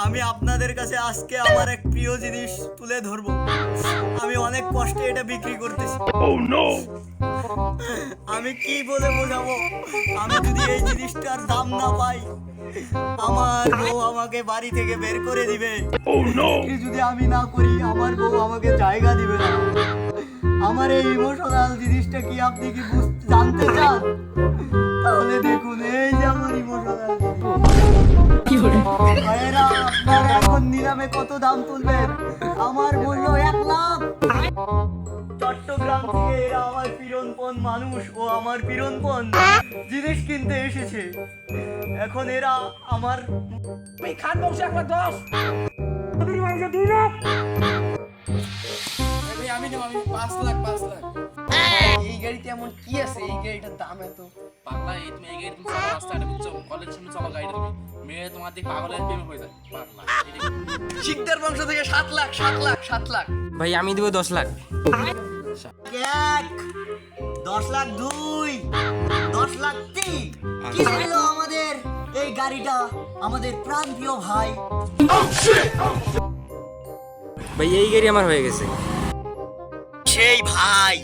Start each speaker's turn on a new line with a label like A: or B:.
A: আমি আপনাদের কাছে আজকে আমার এক প্রিয় জিনিস তুলে ধরবো। আমি অনেক কষ্টে এটা বিক্রি করতেছি। আমি কি বলে বোঝাবো? আমি যদি এই জিনিসটার দাম না পাই, আমার বউ আমাকে বাড়ি থেকে বের করে দিবে। বিক্রি যদি আমি না করি, আমার বউ আমাকে জায়গা দিবে না। আমার এই ইমোশনাল জিনিসটা কি আপনি কি জানতে চান? তাহলে দেখুন, এই যে আমার ইমোশনাল ভাইয়েরা, আপনারা এখন নিলামে কত দাম তুলবেন? আমার মূল্য 1 লাখ। চট্টগ্রাম থেকে এরা আমার পিরনপন মানুষ ও আমার পিরনপন জিনিস কিনতে এসেছে। এখন এরা আমার
B: খান বংশ 1 লাখ 10
A: মাংস 2 লাখ।
B: আমি নেব, আমি 5 লাখ 5 লাখ। এই গাড়িতে এমন কি আছে এই গাড়িটার দাম এত?
C: পাগলা, এই তুমি এই গাড়ি তুমি চলো রাস্তাটা বুঝছো, কলেজ সামনে চলো গাড়িটা তুমি, মেয়ে তোমার দিকে পাগলের প্রেম হয়ে যায়। পাগলা
B: শিকদার বংশ থেকে 7 লাখ 7 লাখ 7 লাখ।
D: ভাই আমি দেবো 10 লাখ।
A: 1 10 লাখ 2 10 লাখ 3 কি হলো আমাদের এই গাড়িটা? আমাদের প্রাণপ্রিয় ভাই,
D: ভাই এই গাড়ি আমার হয়ে গেছে।
A: সেই ভাই